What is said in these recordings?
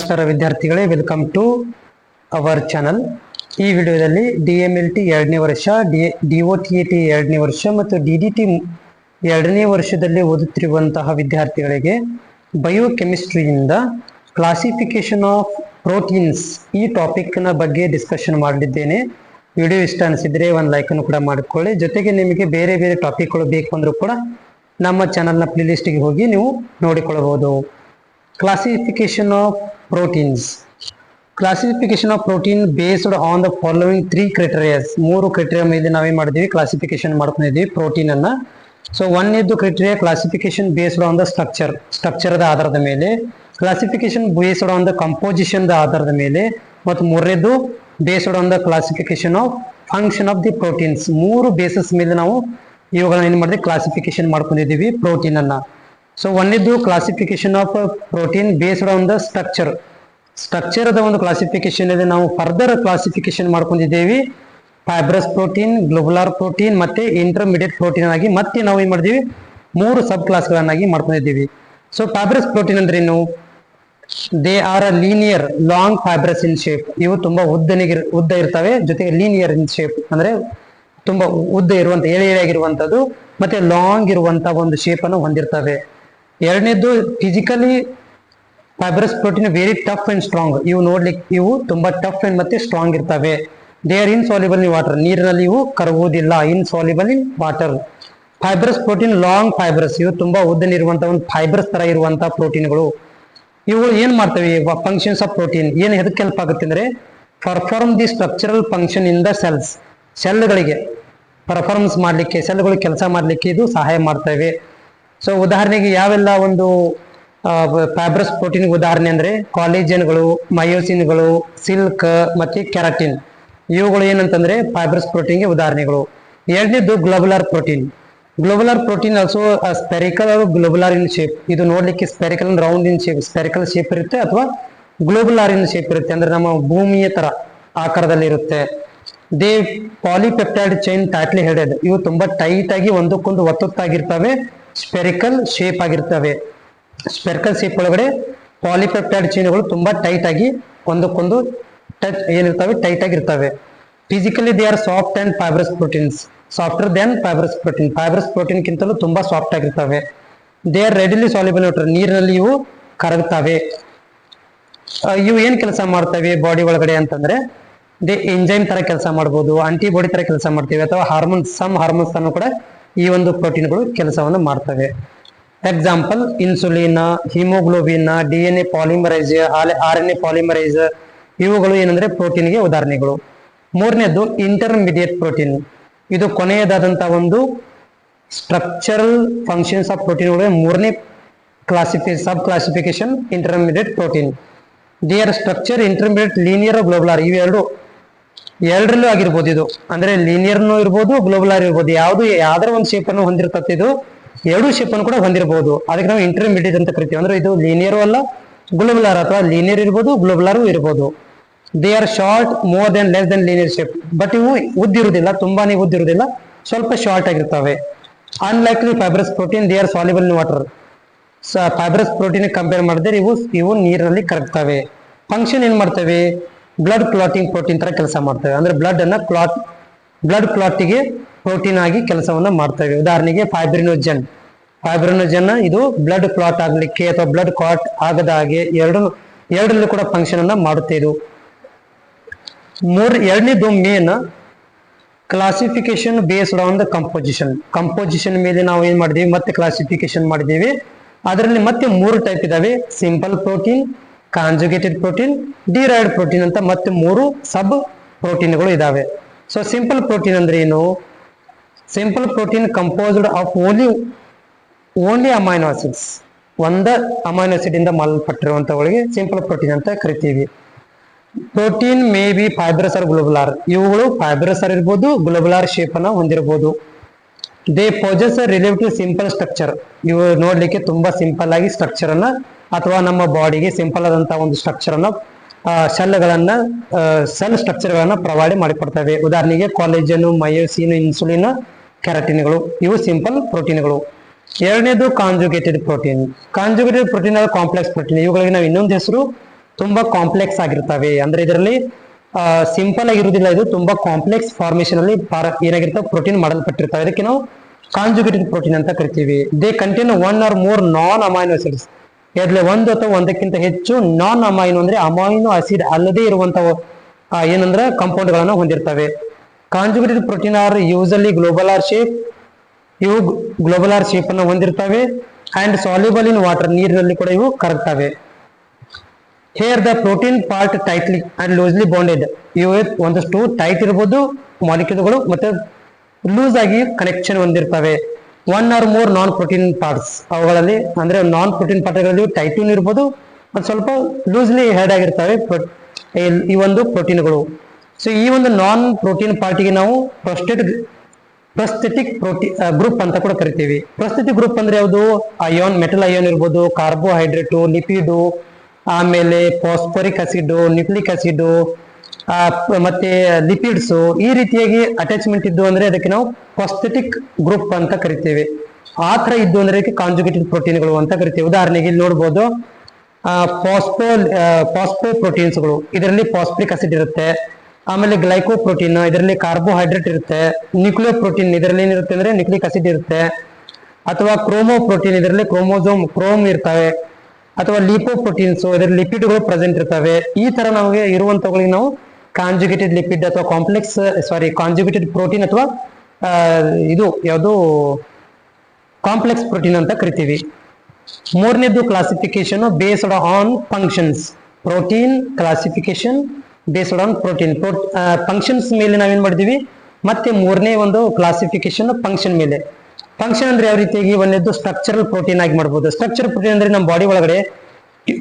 ನಮಸ್ಕಾರ ವಿದ್ಯಾರ್ಥಿಗಳೇ, welcome to our channel. ಈ ವಿಡಿಯೋದಲ್ಲಿ DMLT 2ನೇ ವರ್ಷ, DOTAT 2ನೇ ವರ್ಷ ಮತ್ತು DDT 2ನೇ ವರ್ಷದಲ್ಲಿ ಓದುತ್ತಿರುವಂತಹ ವಿದ್ಯಾರ್ಥಿಗಳಿಗೆ ಬಯೋಕೆಮಿಸ್ಟ್ರಿಯಿಂದ ಕ್ಲಾಸಿಫಿಕೇಶನ್ ಆಫ್ ಪ್ರೋಟೀನ್ಸ್ ಈ ಟಾಪಿಕ್ನ ಬಗ್ಗೆ ಡಿಸ್ಕಷನ್ ಮಾಡಲಿದ್ದೇನೆ. ವಿಡಿಯೋ ಇಷ್ಟ ಅನಿಸಿದ್ರೆ ಒಂದು ಲೈಕನ್ನು ಕೂಡ ಮಾಡಿಕೊಳ್ಳಿ. ಜೊತೆಗೆ ನಿಮಗೆ ಬೇರೆ ಬೇರೆ ಟಾಪಿಕ್ಗಳು ಬೇಕು ಅಂದರೂ ಕೂಡ ನಮ್ಮ ಚಾನಲ್ನ ಪ್ಲೇಲಿಸ್ಟ್ಗೆ ಹೋಗಿ ನೀವು ನೋಡಿಕೊಳ್ಳಬಹುದು. Classification of proteins. Classification of protein based on the following 3 criteria. 3 criteria ಮೇಲೆ ನಾವೇನ್ ಮಾಡಿದೀವಿ, ಕ್ಲಾಸಿಫಿಕೇಶನ್ ಮಾಡ್ಕೊಂಡಿದ್ದೀವಿ ಪ್ರೋಟೀನ್ ಅನ್ನ. ಸೊ ಒಂದನೇದು criteria classification based on the ಸ್ಟ್ರಕ್ಚರ್ದ ಆಧಾರದ ಮೇಲೆ, classification based on the composition ಆಧಾರದ ಮೇಲೆ, ಮತ್ತು ಮೂರನೇದು based on the classification of function of the proteins. 3 basis ಮೇಲೆ ನಾವು ಇವುಗಳನ್ನ ಏನ್ ಮಾಡಿದ್ವಿ, ಕ್ಲಾಸಿಫಿಕೇಶನ್ ಮಾಡ್ಕೊಂಡಿದ್ದೀವಿ ಪ್ರೋಟೀನ್ ಅನ್ನ. ಸೊ ಒಂದೇದು classification of protein based on the ಸ್ಟ್ರಕ್ಚರ್ದ ಒಂದು ಕ್ಲಾಸಿಫಿಕೇಶನ್ ಇದೆ. ನಾವು ಫರ್ದರ್ ಕ್ಲಾಸಿಫಿಕೇಶನ್ ಮಾಡ್ಕೊಂಡಿದ್ದೇವೆ ಫೈಬ್ರಸ್ ಪ್ರೋಟೀನ್, ಗ್ಲೋಬುಲಾರ್ ಪ್ರೋಟೀನ್ ಮತ್ತೆ ಇಂಟರ್ಮೀಡಿಯೇಟ್ ಪ್ರೋಟೀನ್ ಆಗಿ ಮತ್ತೆ ನಾವು ಏನ್ ಮಾಡಿದೀವಿ, 3 ಸಬ್ ಕ್ಲಾಸ್ಗಳನ್ನಾಗಿ ಮಾಡ್ಕೊಂಡಿದ್ದೀವಿ. ಸೊ ಫೈಬ್ರಸ್ ಪ್ರೋಟೀನ್ ಅಂದ್ರೆ ಏನು, they are a linear long fibrous in shape. ಇವು ತುಂಬಾ ಉದ್ದ ಇರ್ತವೆ, ಜೊತೆಗೆ ಲೀನಿಯರ್ ಇನ್ ಶೇಪ್ ಅಂದ್ರೆ ತುಂಬಾ ಉದ್ದ ಇರುವಂತ ಎಳೆಯಾಗಿರುವಂತದ್ದು ಮತ್ತೆ ಲಾಂಗ್ ಇರುವಂತ ಒಂದು ಶೇಪ್ ಅನ್ನು ಹೊಂದಿರ್ತವೆ. ಎರಡನೇದು physically fibrous protein very tough and strong. ಇವು ನೋಡ್ಲಿಕ್ಕೆ ಇವು ತುಂಬಾ ಟಫ್ ಅಂಡ್ ಮತ್ತೆ ಸ್ಟ್ರಾಂಗ್ ಇರ್ತವೆ. They are insoluble in water, ನೀರಿನಲ್ಲಿ ಇವು ಕರಗುವುದಿಲ್ಲ. Insoluble in water. Fibrous protein long fibrous, ಇವು ತುಂಬಾ ಉದ್ದನಿರುವಂತಹ ಒಂದು ಫೈಬ್ರಸ್ ತರ ಇರುವಂತಹ ಪ್ರೋಟೀನ್ಗಳು. ಇವುಗಳು ಏನ್ ಮಾಡ್ತವೆ, ಫಂಕ್ಷನ್ಸ್ ಆಫ್ ಪ್ರೋಟೀನ್ ಏನ್ ಎದಕ್ಕೆ ಹೆಲ್ಪ್ ಆಗುತ್ತೆ ಅಂದ್ರೆ perform the structural function in the ಸೆಲ್ಗಳಿಗೆ ಪರ್ಫಾರ್ಮೆನ್ಸ್ ಮಾಡ್ಲಿಕ್ಕೆ, ಸೆಲ್ಗಳು ಕೆಲಸ ಮಾಡ್ಲಿಕ್ಕೆ ಇದು ಸಹಾಯ ಮಾಡ್ತವೆ. ಸೊ ಉದಾಹರಣೆಗೆ ಯಾವೆಲ್ಲ ಒಂದು ಫೈಬ್ರಸ್ ಪ್ರೋಟೀನ್ ಉದಾಹರಣೆ ಅಂದ್ರೆ ಕಾಲೇಜನ್ಗಳು, ಮಯೋಸಿನ್ಗಳು, ಸಿಲ್ಕ್ ಮತ್ತೆ ಕೆರಾಟಿನ್. ಇವುಗಳು ಏನಂತಂದ್ರೆ ಫೈಬ್ರಸ್ ಪ್ರೋಟೀನ್ಗೆ ಉದಾಹರಣೆಗಳು. ಎರಡನೇದು ಗ್ಲೋಬುಲಾರ್ protein. Globular protein also spherical ಹಾಗೂ ಗ್ಲೋಬುಲಾರ್ ಇನ್ ಶೇಪ್. ಇದು ನೋಡ್ಲಿಕ್ಕೆ spherical round in shape, spherical shape ಇರುತ್ತೆ, ಅಥವಾ ಗ್ಲೋಬುಲಾರ್ ಇನ್ ಶೇಪ್ ಇರುತ್ತೆ, ಅಂದ್ರೆ ನಮ್ಮ ಭೂಮಿಯ ತರ ಆಕಾರದಲ್ಲಿ ಇರುತ್ತೆ. They polypeptide chain tightly headed. ಇವು ತುಂಬಾ ಟೈಟ್ ಆಗಿ ಒಂದಕ್ಕೊಂದು ಒತ್ತೊತ್ತಾಗಿರ್ತವೆ, ಸ್ಪೆರಿಕಲ್ ಶೇಪ್ ಆಗಿರ್ತವೆ. ಸ್ಪೆರಿಕಲ್ ಶೇಪ್ ಒಳಗಡೆ ಪಾಲಿಪೆಪ್ಟೈಡ್ ಚೈನ್ಗಳು ತುಂಬಾ ಟೈಟ್ ಆಗಿ ಒಂದಕ್ಕೊಂದು ಟಚ್ ಏನಿರ್ತವೆ, ಟೈಟ್ ಆಗಿರ್ತವೆ. Physically they are soft and fibrous proteins, softer than fibrous protein. Fibrous protein ಗಿಂತಲೂ ತುಂಬಾ ಸಾಫ್ಟ್ ಆಗಿರ್ತವೆ. They are readily soluble water, ನೀರಿನಲ್ಲಿ ಇವು ಕರಗುತ್ತವೆ. ಇವು ಏನ್ ಕೆಲಸ ಮಾಡ್ತವೆ ಬಾಡಿ ಒಳಗಡೆ ಅಂತಂದ್ರೆ, ದೇ ಎಂಜೈಮ್ ತರ ಕೆಲಸ ಮಾಡ್ಬೋದು, ಆಂಟಿಬಾಡಿ ತರ ಕೆಲಸ ಮಾಡ್ತೇವೆ, ಅಥವಾ ಸಮ್ ಹಾರ್ಮೋನ್ಸ್ ಅನ್ನು ಕೂಡ ಈ ಒಂದು ಪ್ರೋಟೀನ್ಗಳು ಕೆಲಸವನ್ನು ಮಾಡ್ತವೆ. Example insulin, haemoglobin, DNA polymerise, RNA polymerise, ಇವುಗಳು ಏನಂದ್ರೆ ಪ್ರೋಟೀನ್ಗೆ ಉದಾಹರಣೆಗಳು. ಮೂರನೇದು ಇಂಟರ್ಮೀಡಿಯೇಟ್ ಪ್ರೋಟೀನ್. ಇದು ಕೊನೆಯದಾದಂತಹ ಒಂದು ಸ್ಟ್ರಕ್ಚರಲ್ ಫಂಕ್ಷನ್ಸ್ ಆಫ್ ಪ್ರೋಟೀನ್ಗಳು. ಮೂರನೇ sub classification intermediate protein. They are structure intermediate linear, globular. ಇವೆರಡು ಎರಡರಲ್ಲೂ ಆಗಿರ್ಬೋದು. ಇದು ಅಂದ್ರೆ ಲೀನಿಯರ್ನು ಇರ್ಬೋದು, ಗ್ಲೋಬುಲಾರ್ ಇರ್ಬೋದು. ಯಾವ್ದಾರ ಒಂದು ಶೇಪ್ ಅನ್ನು ಹೊಂದಿರ್ತದೆ. ಇದು ಎರಡು ಶೇಪ್ ಅನ್ನು ಕೂಡ ಹೊಂದಿರಬಹುದು. ಅದಕ್ಕೆ ನಾವು ಇಂಟರ್ಮೀಡಿಯೇಟ್ ಅಂತ ಕರಿತೀವಿ. ಅಂದ್ರೆ ಇದು ಲೀನಿಯರ್ ಅಲ್ಲ ಗ್ಲೋಬುಲಾರ್, ಅಥವಾ ಲೀನಿಯರ್ ಇರ್ಬೋದು ಗ್ಲೋಬುಲಾರ್ ಇರ್ಬೋದು. They or short more than less than linear shape. But ಇವು ಉದ್ದಿರುವುದಿಲ್ಲ, ತುಂಬಾನೇ ಉದ್ದಿರುವುದಿಲ್ಲ, ಸ್ವಲ್ಪ ಶಾರ್ಟ್ ಆಗಿರ್ತವೆ. Unlikely fibrous protein, they R soluble in water. Fibrous protein compare ಮಾಡಿದ್ರೆ ಇವು ನೀರಿನಲ್ಲಿ ಕರಗ್ತವೆ. ಫಂಕ್ಷನ್ ಏನ್ ಮಾಡ್ತವೆ, ಬ್ಲಡ್ ಕ್ಲಾಟಿಂಗ್ ಪ್ರೋಟೀನ್ ತರ ಕೆಲಸ ಮಾಡ್ತವೆ. ಅಂದ್ರೆ ಬ್ಲಡ್ ಕ್ಲಾಟಿಗೆ ಪ್ರೋಟೀನ್ ಆಗಿ ಕೆಲಸವನ್ನ ಮಾಡ್ತವೆ. ಉದಾಹರಣೆಗೆ ಫೈಬ್ರಿನೋಜನ್ ಇದು ಬ್ಲಡ್ ಕ್ಲಾಟ್ ಆಗ್ಲಿಕ್ಕೆ ಅಥವಾ ಬ್ಲಡ್ ಕ್ಲಾಟ್ ಆಗದ ಹಾಗೆ ಎರಡರಲ್ಲೂ ಕೂಡ ಫಂಕ್ಷನ್ ಅನ್ನ ಮಾಡುತ್ತೆ. ಇದು ಎರಡನೇದು main classification based on the composition ಮೇಲೆ ನಾವು ಏನ್ ಮಾಡಿದೀವಿ, ಮತ್ತೆ ಕ್ಲಾಸಿಫಿಕೇಶನ್ ಮಾಡಿದೀವಿ. ಅದರಲ್ಲಿ ಮತ್ತೆ 3 ಟೈಪ್ ಇದಾವೆ: simple protein, conjugated protein, derived protein ಅಂತ ಮತ್ತೆ 3 ಸಬ್ ಪ್ರೋಟೀನ್ಗಳು ಇದಾವೆ. ಸೊ ಸಿಂಪಲ್ ಪ್ರೋಟೀನ್ ಅಂದ್ರೆ ಏನು, simple protein composed of only amino acids. ಒಂದ ಅಮೈನೋ ಆಸಿಡ್ ಇಂದ ಮಾಡಲ್ಪಟ್ಟಿರುವಂತವುಗಳಿಗೆ ಸಿಂಪಲ್ ಪ್ರೋಟೀನ್ ಅಂತ ಕರಿತೀವಿ. Protein may be fibrous or globular. ಇವುಗಳು ಫೈಬ್ರಸ್ ಆರ್ ಇರ್ಬೋದು, ಗ್ಲೋಬುಲಾರ್ ಶೇಪ್ ಅನ್ನ ಹೊಂದಿರಬಹುದು. They possess relative simple structure. ಇವು ನೋಡ್ಲಿಕ್ಕೆ ತುಂಬಾ ಸಿಂಪಲ್ ಆಗಿ ಸ್ಟ್ರಕ್ಚರ್ ಅನ್ನ, ಅಥವಾ ನಮ್ಮ ಬಾಡಿಗೆ ಸಿಂಪಲ್ ಆದಂತಹ ಒಂದು ಸ್ಟ್ರಕ್ಚರ್ ಅನ್ನ, ಸೆಲ್ ಸ್ಟ್ರಕ್ಚರ್ ಗಳನ್ನ ಪ್ರೊವೈಡ್ ಮಾಡಿಕೊಡ್ತವೆ. ಉದಾಹರಣೆಗೆ ಕಾಲೇಜನ್, ಮಯೋಸಿನ್, ಇನ್ಸುಲಿನ್, ಕೆರಾಟಿನ್ಗಳು ಇವು ಸಿಂಪಲ್ ಪ್ರೋಟೀನ್ಗಳು. ಎರಡನೇದು conjugated protein. Conjugated protein complex protein. ಇವುಗಳಿಗೆ ನಾವು ಇನ್ನೊಂದು ಹೆಸರು ತುಂಬಾ ಕಾಂಪ್ಲೆಕ್ಸ್ ಆಗಿರ್ತವೆ. ಅಂದ್ರೆ ಇದರಲ್ಲಿ ಸಿಂಪಲ್ ಆಗಿರುವುದಿಲ್ಲ, ಇದು ತುಂಬಾ ಕಾಂಪ್ಲೆಕ್ಸ್ ಫಾರ್ಮೇಶನ್ ಅಲ್ಲಿ ಏನಾಗಿರ್ತವೆ ಪ್ರೋಟೀನ್ ಮಾಡಲ್ಪಟ್ಟಿರ್ತವೆ. ಅದಕ್ಕೆ ನಾವು ಕಾಂಜುಗೇಟೆಡ್ ಪ್ರೋಟೀನ್ ಅಂತ ಕರಿತೀವಿ. They contain 1 or more non amino acids. ಇದರಲ್ಲಿ ಒಂದು ಅಥವಾ ಒಂದಕ್ಕಿಂತ ಹೆಚ್ಚು ನಾನ್ ಅಮೈನೋ ಅಂದ್ರೆ ಅಮೈನೋ ಆಸಿಡ್ ಅಲ್ಲದೆ ಇರುವಂತಹ ಏನಂದ್ರೆ ಕಾಂಪೌಂಡ್ ಗಳನ್ನ ಹೊಂದಿರ್ತವೆ. Conjugated protein are usually globular shape. ಇವು ಗ್ಲೋಬುಲಾರ್ ಶೇಪ್ ಅನ್ನು ಹೊಂದಿರ್ತವೆ ಅಂಡ್ ಸಾಲ್ಯುಬಲ್ ಇನ್ ವಾಟರ್, ನೀರಿನಲ್ಲಿ ಕೂಡ ಇವು ಕರಗ್ತವೆ. Here the protein part tightly and loosely bonded. ಇವು ಒಂದಷ್ಟು ಟೈಟ್ ಇರಬಹುದು ಮಾಲಿಕ್ಯೂಲ್ಗಳು, ಮತ್ತೆ ಲೂಸ್ ಆಗಿ ಕನೆಕ್ಷನ್ ಹೊಂದಿರ್ತವೆ. 1 or more non protein parts, ಅವುಗಳಲ್ಲಿ ಅಂದ್ರೆ ನಾನ್ ಪ್ರೋಟೀನ್ ಪಾರ್ಟ್ಗಳಲ್ಲಿ ಟೈಟೂನ್ ಇರ್ಬೋದು, ಮತ್ತು ಸ್ವಲ್ಪ ಲೂಸ್ಲಿ ಹೆಡ್ ಆಗಿರ್ತವೆ ಈ ಒಂದು ಪ್ರೋಟೀನ್ಗಳು. ಸೊ ಈ ಒಂದು ನಾನ್ ಪ್ರೋಟೀನ್ ಪಾರ್ಟಿಗೆ ನಾವು ಪ್ರಸ್ಥೆಟಿಕ್ ಪ್ರೋಟೀನ್ ಗ್ರೂಪ್ ಅಂತ ಕೂಡ ಕರಿತೀವಿ. ಪ್ರಸ್ಥೆಟಿಕ್ ಗ್ರೂಪ್ ಅಂದ್ರೆ ಯಾವುದು? ಅಯಾನ್, ಮೆಟಲ್ ಅಯಾನ್ ಇರ್ಬೋದು, ಕಾರ್ಬೋಹೈಡ್ರೇಟು, ಲಿಪಿಡು, ಆಮೇಲೆ ಫಾಸ್ಫರಿಕ್ ಆಸಿಡ್, ನ್ಯೂಕ್ಲಿಕ್ ಆಸಿಡ್, ಮತ್ತೆ ಲಿಪಿಡ್ಸ್, ಈ ರೀತಿಯಾಗಿ ಅಟ್ಯಾಚ್ಮೆಂಟ್ ಇದ್ದು ಅಂದ್ರೆ ಅದಕ್ಕೆ ನಾವು ಫಾಸ್ಫೆಟಿಕ್ ಗ್ರೂಪ್ ಅಂತ ಕರಿತೇವೆ. ಆ ತರ ಇದ್ದು ಅಂದ್ರೆ ಅದಕ್ಕೆ ಕಾಂಜುಗೇಟೆಡ್ ಪ್ರೋಟೀನ್ಗಳು ಅಂತ ಕರಿತೇವೆ. ಉದಾಹರಣೆಗೆ ಇಲ್ಲಿ ನೋಡ್ಬೋದು ಫಾಸ್ಫೋ ಪ್ರೋಟೀನ್ಸ್ಗಳು, ಇದರಲ್ಲಿ ಫಾಸ್ಫರಿಕ್ ಆಸಿಡ್ ಇರುತ್ತೆ. ಆಮೇಲೆ ಗ್ಲೈಕೋ ಪ್ರೋಟೀನ್, ಇದರಲ್ಲಿ ಕಾರ್ಬೋಹೈಡ್ರೇಟ್ ಇರುತ್ತೆ. ನ್ಯೂಕ್ಲಿಯೋ ಪ್ರೋಟೀನ್, ಇದರಲ್ಲಿ ಏನಿರುತ್ತೆ ಅಂದ್ರೆ ನ್ಯೂಕ್ಲಿಕ್ ಆಸಿಡ್ ಇರುತ್ತೆ. ಅಥವಾ ಕ್ರೋಮೋ ಪ್ರೋಟೀನ್, ಇದರಲ್ಲಿ ಕ್ರೋಮ್ ಇರ್ತವೆ. ಅಥವಾ ಲಿಪೋ ಪ್ರೋಟೀನ್ಸ್, ಇದರಲ್ಲಿ ಲಿಪಿಡ್ಗಳು ಪ್ರೆಸೆಂಟ್ ಇರ್ತವೆ. ಈ ತರ ನಮಗೆ ಇರುವಂತವುಗಳಿಗೆ ನಾವು ಕಾಂಜುಗೇಟೆಡ್ ಲಿಪಿಡ್ ಅಥವಾ ಕಾಂಜುಗೇಟೆಡ್ ಪ್ರೋಟೀನ್ ಅಥವಾ ಇದು ಯಾವುದು ಕಾಂಪ್ಲೆಕ್ಸ್ ಪ್ರೋಟೀನ್ ಅಂತ ಕರಿತೀವಿ. ಮೂರನೇದು classification based on functions. Protein classification based on protein. Functions ಮೇಲೆ ನಾವೇನ್ ಮಾಡಿದೀವಿ, ಮತ್ತೆ ಮೂರನೇ ಒಂದು ಕ್ಲಾಸಿಫಿಕೇಶನ್ ಫಂಕ್ಷನ್ ಮೇಲೆ. ಫಂಕ್ಷನ್ ಅಂದ್ರೆ ಯಾವ ರೀತಿಯಾಗಿ, ಒಂದೇದು ಸ್ಟ್ರಕ್ಚರಲ್ ಪ್ರೋಟೀನ್ ಆಗಿ ಮಾಡ್ಬೋದು. ಸ್ಟ್ರಕ್ಚರಲ್ ಪ್ರೋಟೀನ್ ಅಂದ್ರೆ ನಮ್ಮ ಬಾಡಿ ಒಳಗಡೆ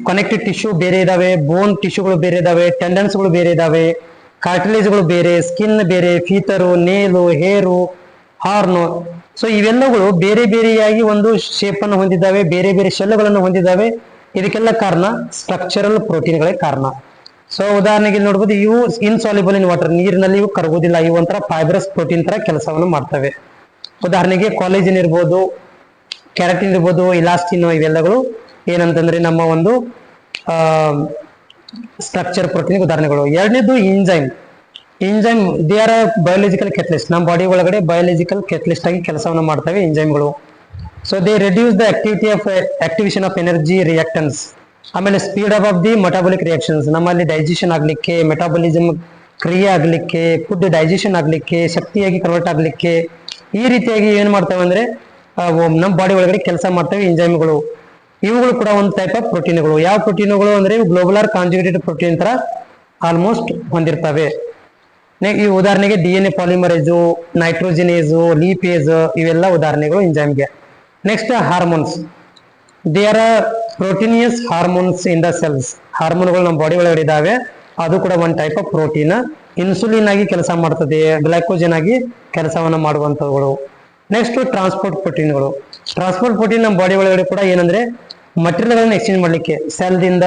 ಕನೆಕ್ಟಿವ್ ಟಿಶ್ಯೂ ಬೇರೆ ಇದಾವೆ, ಬೋನ್ ಟಿಶ್ಯೂಗಳು ಬೇರೆ ಇದಾವೆ, ಟೆಂಡನ್ಸ್ಗಳು ಬೇರೆ ಇದಾವೆ, ಕಾರ್ಟಿಲೇಜ್ಗಳು ಬೇರೆ, ಸ್ಕಿನ್ ಬೇರೆ, ಫೀತರು, ನೇಲು, ಹೇರು, ಹಾರ್ನು. ಸೊ ಇವೆಲ್ಲಗಳು ಬೇರೆ ಬೇರೆಯಾಗಿ ಒಂದು ಶೇಪ್ ಅನ್ನು ಹೊಂದಿದ್ದಾವೆ, ಬೇರೆ ಬೇರೆ ಶೆಲ್ಗಳನ್ನು ಹೊಂದಿದ್ದಾವೆ. ಇದಕ್ಕೆಲ್ಲ ಕಾರಣ ಸ್ಟ್ರಕ್ಚರಲ್ ಪ್ರೋಟೀನ್ಗಳೇ ಕಾರಣ. ಸೊ ಉದಾಹರಣೆಗೆ ನೋಡ್ಬೋದು, ಇವು ಇನ್ಸಾಲ್ಯುಬಲ್ ಇನ್ ವಾಟರ್, ನೀರಿನಲ್ಲಿ ಇವು ಕರಗುವುದಿಲ್ಲ. ಇವು ಒಂಥರ ಫೈಬ್ರಸ್ ಪ್ರೋಟೀನ್ ತರ ಕೆಲಸವನ್ನು ಮಾಡ್ತವೆ. ಉದಾಹರಣೆಗೆ ಕಾಲೇಜಿನ್ ಇರ್ಬೋದು, ಕ್ಯಾರಟಿನ್ ಇರ್ಬೋದು, ಇಲಾಸ್ಟಿನ್, ಇವೆಲ್ಲಗಳು ಏನಂತಂದ್ರೆ ನಮ್ಮ ಒಂದು ಸ್ಟ್ರಕ್ಚರ್ ಪ್ರೋಟೀನ್ ಉದಾಹರಣೆಗಳು. ಎರಡನೇದು enzyme they are biological catalyst. ನಮ್ಮ ಬಾಡಿ ಒಳಗಡೆ ಬಯೋಲಾಜಿಕಲ್ ಕೆಟಲಿಸ್ಟ್ ಆಗಿ ಕೆಲಸವನ್ನು ಮಾಡ್ತವೆ ಇಂಜೈಮ್ಗಳು. So they reduce the activation of energy reactants. ಆಮೇಲೆ speed of the metabolic reactions, ನಮ್ಮಲ್ಲಿ ಡೈಜೆಷನ್ ಆಗ್ಲಿಕ್ಕೆ, ಮೆಟಾಬಾಲಿಸಮ್ ಕ್ರಿಯೆ ಆಗ್ಲಿಕ್ಕೆ, ಫುಡ್ ಡೈಜೆಷನ್ ಆಗ್ಲಿಕ್ಕೆ, ಶಕ್ತಿಯಾಗಿ ಕನ್ವರ್ಟ್ ಆಗ್ಲಿಕ್ಕೆ, ಈ ರೀತಿಯಾಗಿ ಏನ್ ಮಾಡ್ತವೆ ಅಂದ್ರೆ ನಮ್ಮ ಬಾಡಿ ಒಳಗಡೆ ಕೆಲಸ ಮಾಡ್ತವೆ ಎಂಜೈಮ್ಗಳು. ಇವುಗಳು ಕೂಡ ಒಂದು ಟೈಪ್ ಆಫ್ ಪ್ರೋಟೀನ್ಗಳು. ಯಾವ ಪ್ರೋಟೀನ್ಗಳು ಅಂದ್ರೆ ಇವು ಗ್ಲೋಬುಲಾರ್ ಕಾಂಜುಗೇಟೆಡ್ ಪ್ರೋಟೀನ್ ತರ ಆಲ್ಮೋಸ್ಟ್ ಹೊಂದಿರ್ತವೆ. ಈ ಉದಾಹರಣೆಗೆ DNA ಪಾಲಿಮರೇಜು, ನೈಟ್ರೋಜಿನೇಸು, ಲೀಪೇಸ್, ಇವೆಲ್ಲ ಉದಾಹರಣೆಗಳು ಎಂಜೈಮ್ಗೆ. Next hormones. They are proteinaceous hormones in the cells. ಹಾರ್ಮೋನ್ಗಳು ನಮ್ಮ ಬಾಡಿ ಒಳಗಡೆ ಇದಾವೆ, ಅದು ಕೂಡ ಒಂದು ಟೈಪ್ ಆಫ್ ಪ್ರೋಟೀನ್. ಇನ್ಸುಲಿನ್ ಆಗಿ ಕೆಲಸ ಮಾಡ್ತದೆ, ಗ್ಲೈಕೋಜನ್ ಆಗಿ ಕೆಲಸವನ್ನ ಮಾಡುವಂತವುಗಳು. ನೆಕ್ಸ್ಟ್ ಟ್ರಾನ್ಸ್ಪೋರ್ಟ್ ಪ್ರೋಟೀನ್ಗಳು. ಟ್ರಾನ್ಸ್ಪೋರ್ಟ್ ಪ್ರೋಟೀನ್ ನಮ್ಮ ಬಾಡಿ ಒಳಗಡೆ ಕೂಡ ಏನಂದ್ರೆ ಮಟೀರಿಯಲ್ಗಳನ್ನ ಎಕ್ಸ್ಚೇಂಜ್ ಮಾಡ್ಲಿಕ್ಕೆ, ಸೆಲ್ದಿಂದ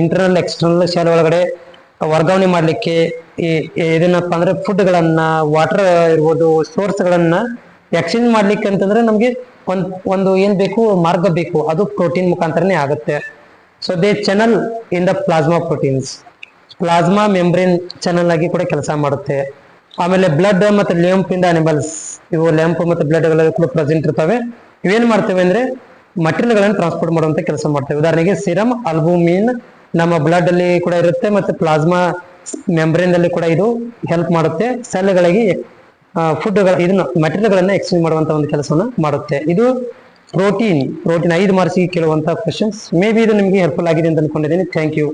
ಇಂಟರ್ನಲ್ ಎಕ್ಸ್ಟರ್ನಲ್ ಸೆಲ್ ಒಳಗಡೆ ವರ್ಗಾವಣೆ ಮಾಡ್ಲಿಕ್ಕೆ, ಏನಪ್ಪಾ ಅಂದ್ರೆ ಫುಡ್ಗಳನ್ನ, ವಾಟರ್ ಇರ್ಬೋದು, ಸೋರ್ಸ್ಗಳನ್ನ ಎಕ್ಸ್ಚೇಂಜ್ ಮಾಡ್ಲಿಕ್ಕೆ ಅಂತಂದ್ರೆ ನಮ್ಗೆ ಒಂದು ಏನ್ ಬೇಕು, ಮಾರ್ಗ ಬೇಕು, ಅದು ಪ್ರೋಟೀನ್ ಮುಖಾಂತರನೇ ಆಗುತ್ತೆ. So they channel in the plasma proteins. Plasma membrane channel ಆಗಿ ಕೂಡ ಕೆಲಸ ಮಾಡುತ್ತೆ. ಆಮೇಲೆ ಬ್ಲಡ್ ಮತ್ತೆ ಲ್ಯಾಂಪ್ ಇಂದ ಅನಿಮಲ್ಸ್, ಇವು ಲ್ಯಾಂಪ್ ಮತ್ತೆ ಬ್ಲಡ್ ಕೂಡ ಪ್ರೆಸೆಂಟ್ ಇರ್ತವೆ. ಇವೇನ್ ಮಾಡ್ತೇವೆ ಅಂದ್ರೆ ಮಟೀರಿಯಲ್ಗಳನ್ನು ಟ್ರಾನ್ಸ್ಪೋರ್ಟ್ ಮಾಡುವಂತ ಕೆಲಸ ಮಾಡ್ತೇವೆ. ಉದಾಹರಣೆಗೆ ಸಿರಮ್, ಅಲ್ಬುಮಿನ್ ನಮ್ಮ ಬ್ಲಡ್ ಅಲ್ಲಿ ಕೂಡ ಇರುತ್ತೆ, ಮತ್ತೆ ಪ್ಲಾಸ್ಮಾ ಮೆಂಬ್ರೇನ್ ಅಲ್ಲಿ ಕೂಡ ಇದು ಹೆಲ್ಪ್ ಮಾಡುತ್ತೆ. ಸೆಲ್ಗಳಿಗೆ ಇದನ್ನ ಮಟೀರಿಯಲ್ಗಳನ್ನ ಎಕ್ಸ್ಚೇಂಜ್ ಮಾಡುವಂತ ಒಂದು ಕೆಲಸವನ್ನ ಮಾಡುತ್ತೆ. ಇದು ಪ್ರೋಟೀನ್ 5 ಮಾರ್ಕ್ಸ್ಗೆ ಕೇಳುವಂತ ಕ್ವಶನ್ಸ್. ಮೇ ಬಿ ಇದು ನಿಮಗೆ ಹೆಲ್ಪ್ಫುಲ್ ಆಗಿದೆ ಅಂತ ಅನ್ಕೊಂಡಿದ್ದೀನಿ. Thank you.